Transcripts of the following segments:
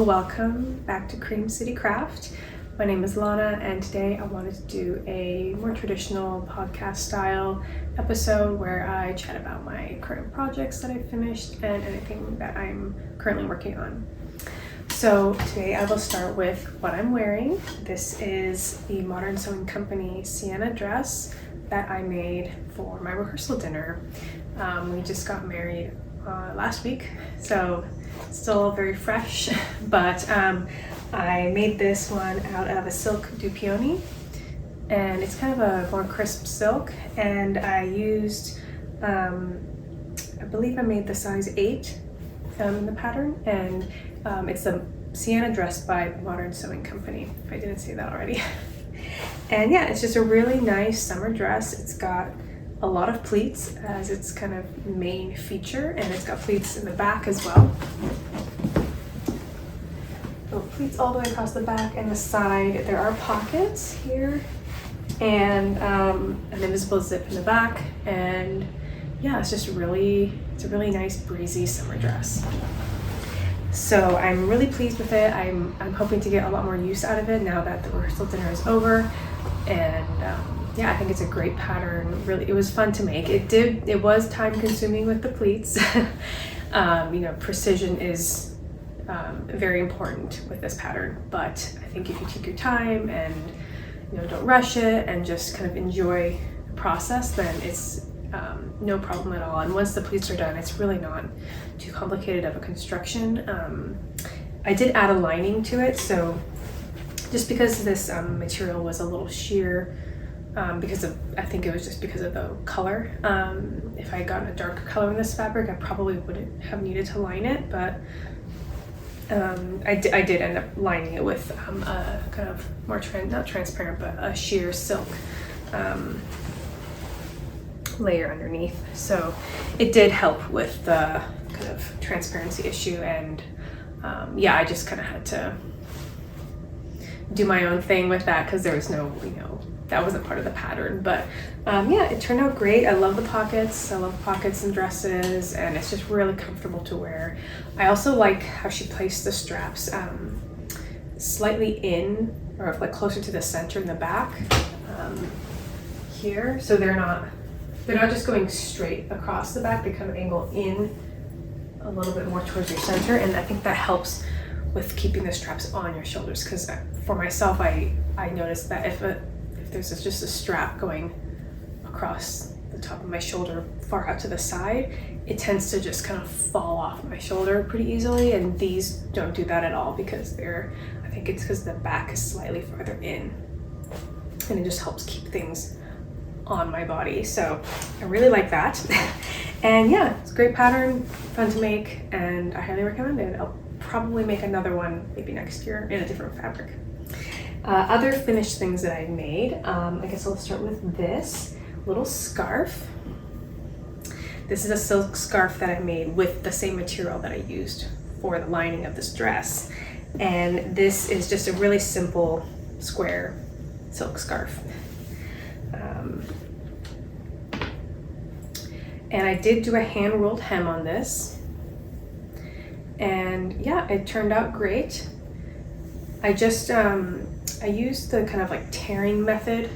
Hello, welcome back to Cream City Craft. My name is Lana, and today I wanted to do a more traditional podcast style episode where I chat about my current projects that I finished and anything that I'm currently working on. So today I will start with what I'm wearing. This is the Modern Sewing Company Sienna dress that I made for my rehearsal dinner. We just got married last week, so still very fresh, but I made this one out of a silk Dupioni, and it's kind of a more crisp silk, and I used, I believe I made the size 8 in the pattern, and it's a Sienna dress by Modern Sewing Company, if I didn't say that already. And yeah, it's just a really nice summer dress. It's got a lot of pleats as its kind of main feature, and it's got pleats in the back as well. So pleats all the way across the back and the side. There are pockets here and an invisible zip in the back, and yeah, it's a really nice breezy summer dress. So I'm really pleased with it. I'm hoping to get a lot more use out of it now that the rehearsal dinner is over, and yeah, I think it's a great pattern. Really, it was fun to make. It was time consuming with the pleats. Precision is very important with this pattern, but I think if you take your time and don't rush it and just kind of enjoy the process, then it's no problem at all. And once the pleats are done, it's really not too complicated of a construction. I did add a lining to it, so just because this material was a little sheer, I think it was just because of the color. If I had gotten a darker color in this fabric, I probably wouldn't have needed to line it, but I did end up lining it with a kind of more not transparent, but a sheer silk layer underneath. So it did help with the kind of transparency issue, and yeah, I just kind of had to do my own thing with that because there was no, that wasn't part of the pattern. But yeah, it turned out great. I love the pockets. I love pockets and dresses, and it's just really comfortable to wear. I also like how she placed the straps slightly in, or like closer to the center in the back here, so they're not just going straight across the back. They kind of angle in a little bit more towards your center, and I think that helps with keeping the straps on your shoulders, because for myself, I noticed that if there's just a strap going across the top of my shoulder far out to the side, it tends to just kind of fall off my shoulder pretty easily, and these don't do that at all because I think it's because the back is slightly farther in, and it just helps keep things on my body. So I really like that. And yeah, it's a great pattern, fun to make, and I highly recommend it. I'll probably make another one maybe next year in a different fabric. Other finished things that I made, I guess I'll start with this little scarf. This is a silk scarf that I made with the same material that I used for the lining of this dress, and this is just a really simple square silk scarf. And I did do a hand rolled hem on this, and yeah, it turned out great. I just I used the kind of like tearing method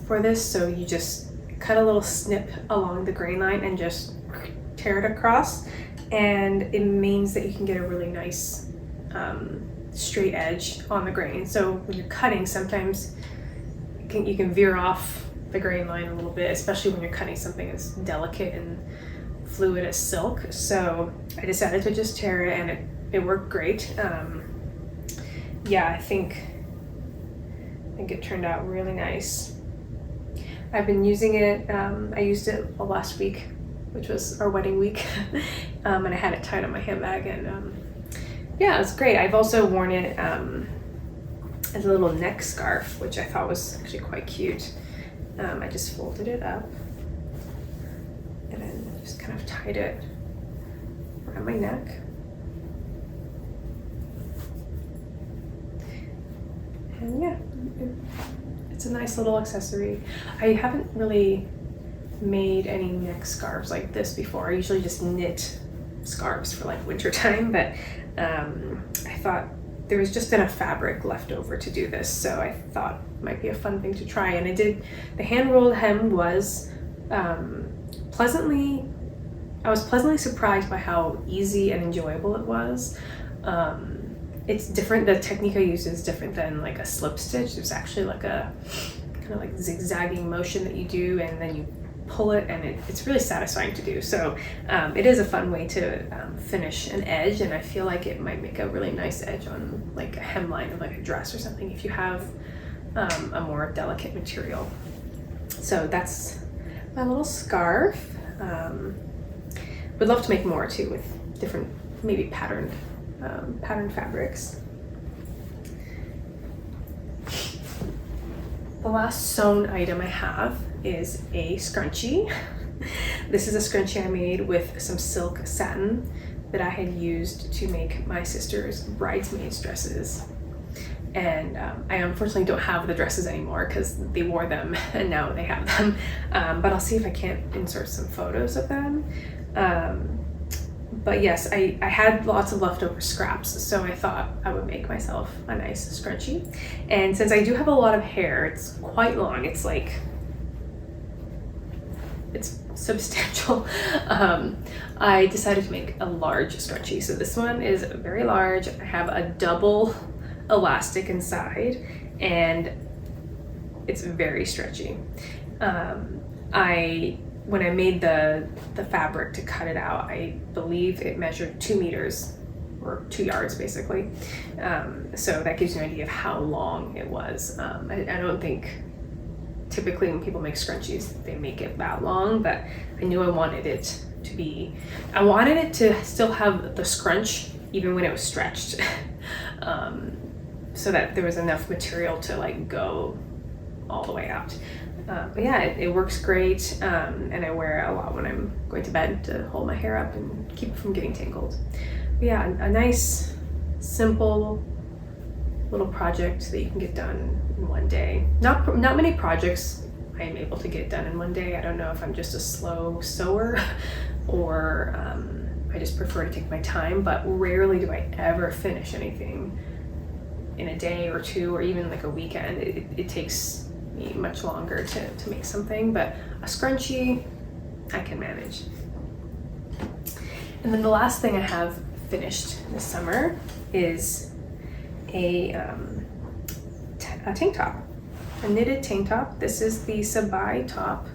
for this, so you just cut a little snip along the grain line and just tear it across, and it means that you can get a really nice straight edge on the grain. So when you're cutting, sometimes you can veer off the grain line a little bit, especially when you're cutting something as delicate and fluid as silk. So I decided to just tear it, and it worked great. Yeah, I think it turned out really nice. I've been using it, I used it last week, which was our wedding week, and I had it tied on my handbag, and yeah, it's great. I've also worn it as a little neck scarf, which I thought was actually quite cute. I just folded it up and then just kind of tied it around my neck. And yeah, it's a nice little accessory. I haven't really made any neck scarves like this before. I usually just knit scarves for like winter time, but I thought there was just enough fabric left over to do this, so I thought it might be a fun thing to try. And I did, the hand rolled hem was I was pleasantly surprised by how easy and enjoyable it was. It's different, the technique I use is different than like a slip stitch. There's actually like a kind of like zigzagging motion that you do, and then you pull it, and it's really satisfying to do. So it is a fun way to finish an edge, and I feel like it might make a really nice edge on like a hemline of like a dress or something if you have a more delicate material. So that's my little scarf. Would love to make more too with different, maybe patterned fabrics. The last sewn item I have is a scrunchie. This is a scrunchie I made with some silk satin that I had used to make my sister's bridesmaids dresses. And I unfortunately don't have the dresses anymore because they wore them and now they have them. But I'll see if I can't insert some photos of them. But yes, I had lots of leftover scraps, so I thought I would make myself a nice scrunchie. And since I do have a lot of hair, it's quite long. It's like, it's substantial. I decided to make a large scrunchie. So this one is very large. I have a double elastic inside, and it's very stretchy. When I made the fabric to cut it out, I believe it measured 2 meters or 2 yards basically. So that gives you an idea of how long it was. I don't think typically when people make scrunchies, they make it that long, but I knew I wanted it to still have the scrunch even when it was stretched. So that there was enough material to like go all the way out. But yeah, it works great, and I wear it a lot when I'm going to bed to hold my hair up and keep it from getting tangled. But yeah, a nice, simple little project that you can get done in one day. Not many projects I am able to get done in one day. I don't know if I'm just a slow sewer or I just prefer to take my time, but rarely do I ever finish anything in a day or two or even like a weekend. It takes me much longer to make something, but a scrunchie I can manage. And then the last thing I have finished this summer is a tank top, a knitted tank top. This is the Sabai top,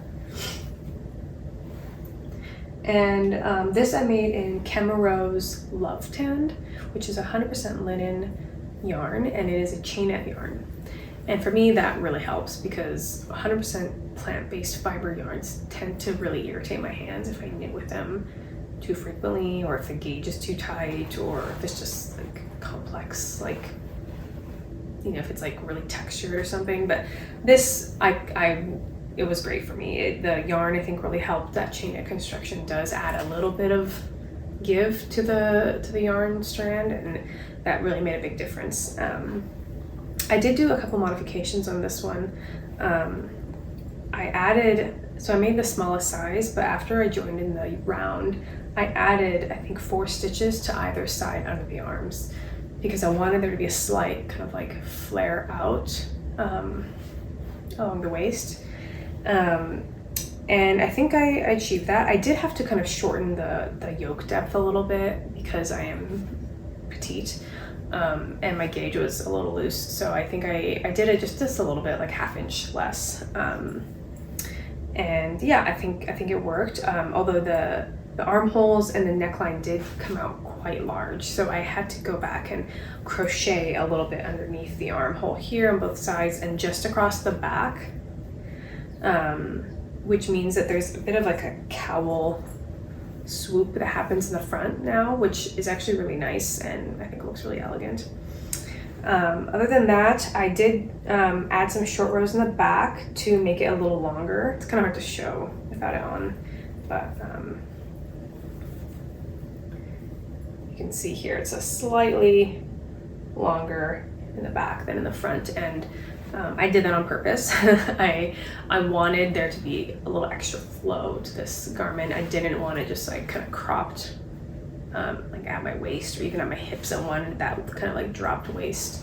and this I made in Kemero's Love Tanned, which is 100% linen yarn, and it is a chainette yarn. And for me, that really helps because 100% plant-based fiber yarns tend to really irritate my hands if I knit with them too frequently, or if the gauge is too tight, or if it's just like complex, like, you know, if it's like really textured or something. But this, it was great for me. The yarn I think really helped. That chainette construction does add a little bit of give to the yarn strand, and that really made a big difference. I did do a couple modifications on this one. So I made the smallest size, but after I joined in the round, I added, I think, 4 stitches to either side under the arms because I wanted there to be a slight kind of like flare out along the waist. And I think I achieved that. I did have to kind of shorten the yoke depth a little bit because I am petite. And my gauge was a little loose, so I think I did it just a little bit, like 1/2 inch less. And yeah, I think it worked. Although the armholes and the neckline did come out quite large, so I had to go back and crochet a little bit underneath the armhole here on both sides and just across the back, which means that there's a bit of like a cowl swoop that happens in the front now, which is actually really nice and I think looks really elegant. Other than that, I did add some short rows in the back to make it a little longer. It's kind of hard to show without it on, but you can see here it's a slightly longer in the back than in the front, and I did that on purpose. I wanted there to be a little extra flow to this garment. I didn't want it just like kind of cropped like at my waist or even at my hips. I wanted that kind of like dropped waist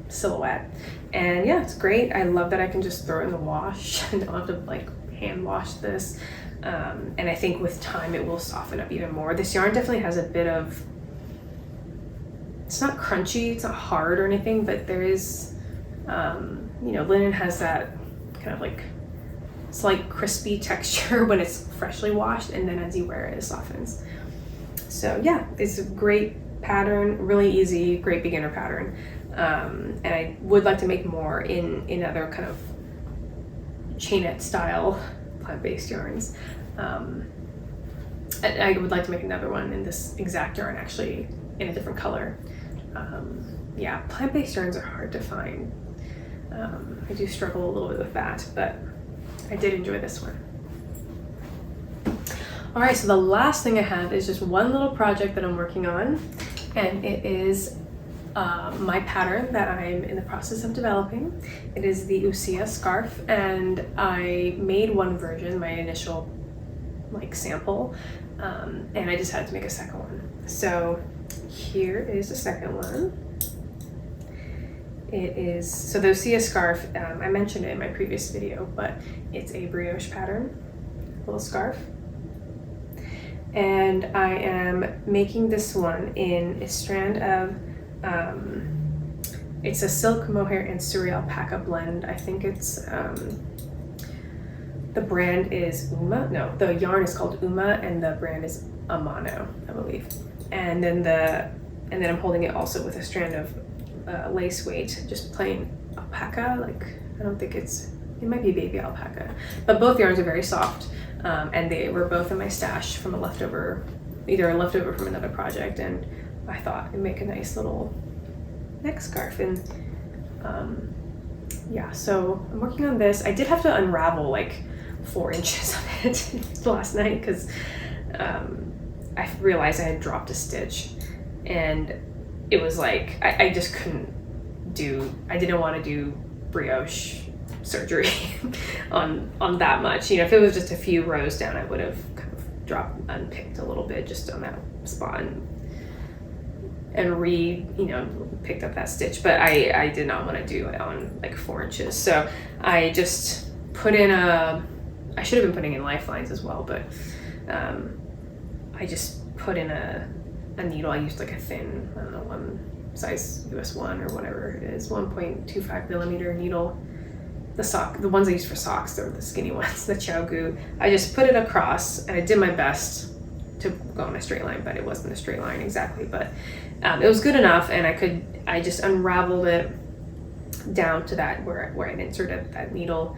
silhouette. And yeah, it's great. I love that I can just throw it in the wash and don't have to like hand wash this. And I think with time it will soften up even more. This yarn definitely has a bit of, it's not crunchy, it's not hard or anything, but there is, you know, linen has that kind of like slight crispy texture when it's freshly washed, and then as you wear it, it softens. So yeah, it's a great pattern, really easy, great beginner pattern. And I would like to make more in other kind of chainette style plant-based yarns. I would like to make another one in this exact yarn, actually in a different color. Yeah, plant-based yarns are hard to find. I do struggle a little bit with that, but I did enjoy this one. All right, so the last thing I have is just one little project that I'm working on, and it is my pattern that I'm in the process of developing. It is the Usia scarf, and I made one version, my initial like sample, and I just had to make a second one. So here is the second one. It is, so the Usia scarf, I mentioned it in my previous video, but it's a brioche pattern, little scarf. And I am making this one in a strand of, it's a silk mohair and suri alpaca blend. I think it's, the brand is Uma, no, the yarn is called Uma and the brand is Amano, I believe. And then I'm holding it also with a strand of lace weight, just plain alpaca. Like, I don't think it might be baby alpaca, but both yarns are very soft. And they were both in my stash from either a leftover from another project, and I thought it'd make a nice little neck scarf. And yeah, so I'm working on this. I did have to unravel like 4 inches of it last night because I realized I had dropped a stitch, and it was like I just couldn't I didn't want to do brioche surgery on that much. You know, if it was just a few rows down, I would have kind of unpicked a little bit just on that spot and picked up that stitch. But I did not want to do it on like 4 inches. So I just put in I should have been putting in lifelines as well, but I just put in a needle. I used like a thin, I don't know, one size US 1 or whatever it is, 1.25 millimeter needle. The ones I use for socks, they're the skinny ones, the ChiaoGoo. I just put it across, and I did my best to go in a straight line, but it wasn't a straight line exactly, but it was good enough, and I just unraveled it down to that where I'd inserted that needle,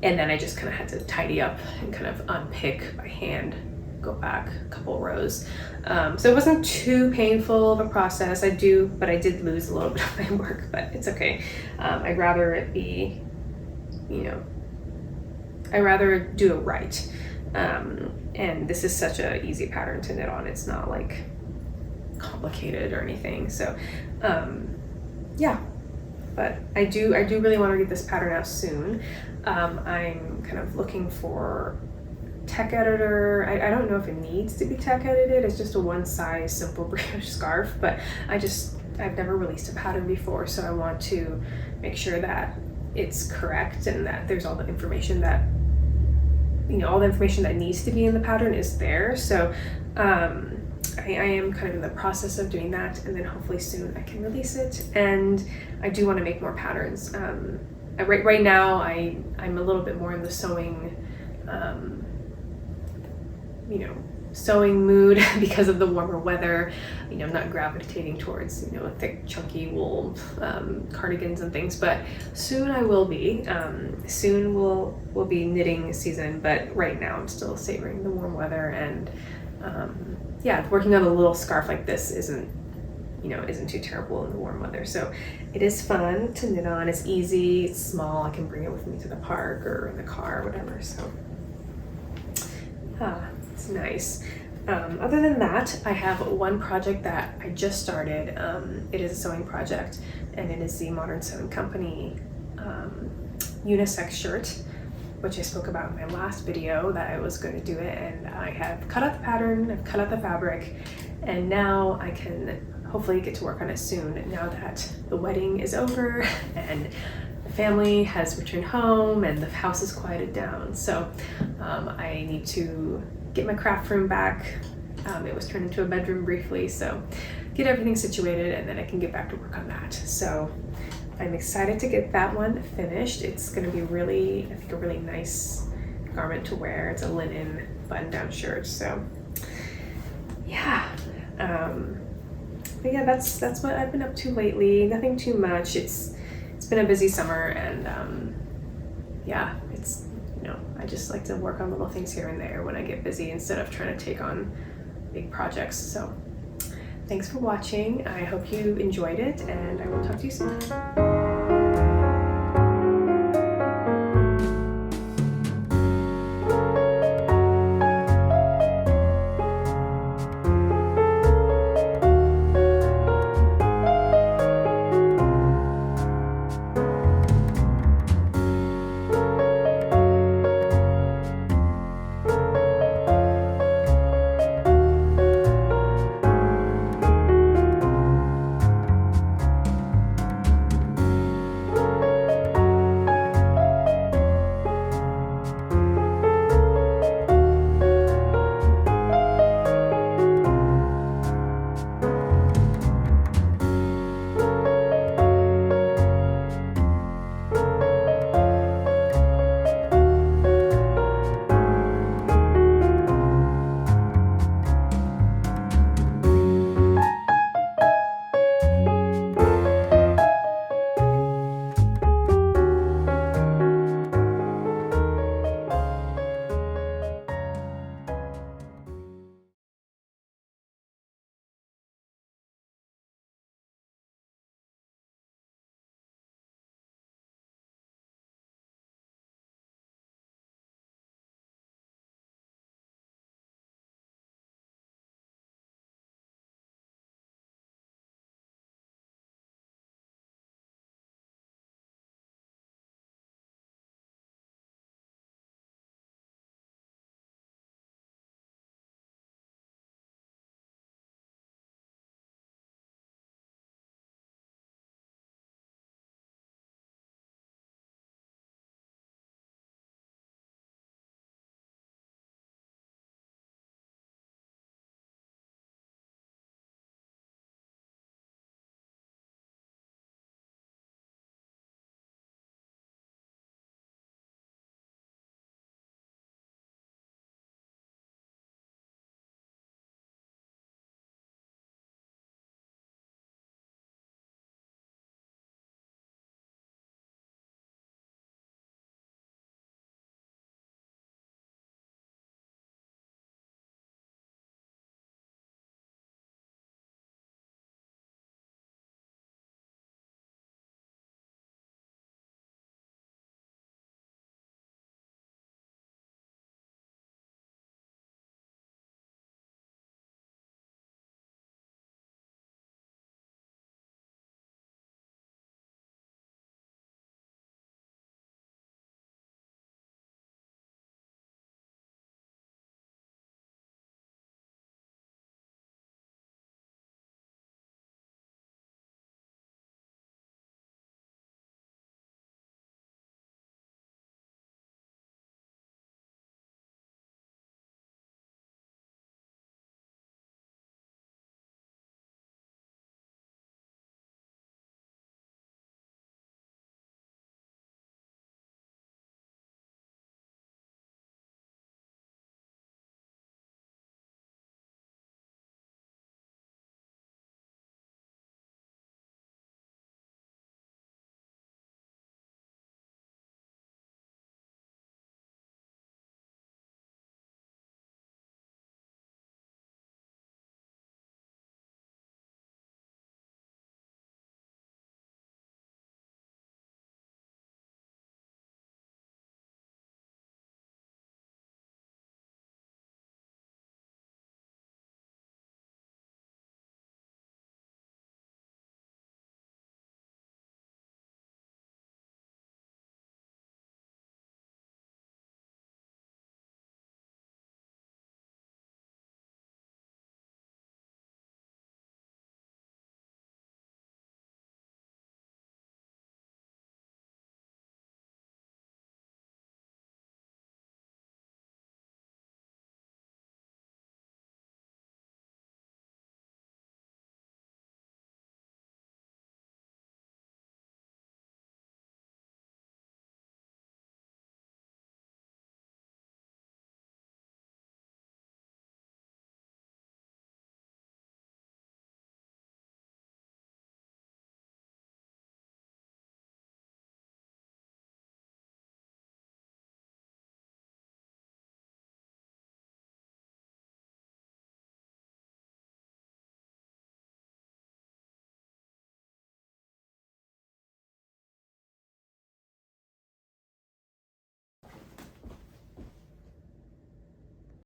and then I just kind of had to tidy up and kind of unpick by hand, go back a couple rows. So it wasn't too painful of a process. But I did lose a little bit of my work, but it's okay. I'd rather it be, I'd rather do it right. And this is such a easy pattern to knit on. It's not like complicated or anything. So yeah, but I do really want to get this pattern out soon. I'm kind of looking for tech editor. I don't know if it needs to be tech edited. It's just a one size simple brioche scarf, but I've never released a pattern before, so I want to make sure that it's correct and that there's all the information that needs to be in the pattern is there. So I am kind of in the process of doing that, and then hopefully soon I can release it. And I do want to make more patterns. Right now I'm a little bit more in the sewing sewing mood because of the warmer weather. I'm not gravitating towards thick chunky wool cardigans and things, but soon I will be. Soon will be knitting season, but right now I'm still savoring the warm weather, and yeah, working on a little scarf like this isn't too terrible in the warm weather. So it is fun to knit on. It's easy, it's small, I can bring it with me to the park or in the car or whatever. So it's nice. Other than that, I have one project that I just started. It is a sewing project, and it is the Modern Sewing Company unisex shirt. which I spoke about in my last video that I was going to do it, and I have cut out the pattern, I've cut out the fabric, and now I can hopefully get to work on it soon now that the wedding is over and the family has returned home and the house is quieted down. So I need to get my craft room back. It was turned into a bedroom briefly, so get everything situated and then I can get back to work on that. So I'm excited to get that one finished. It's going to be really, I think, a really nice garment to wear. It's a linen button-down shirt, so yeah. But yeah, that's what I've been up to lately. Nothing too much. It's been a busy summer, and yeah, it's, you know, I just like to work on little things here and there when I get busy instead of trying to take on big projects. So thanks for watching. I hope you enjoyed it, and I will talk to you soon.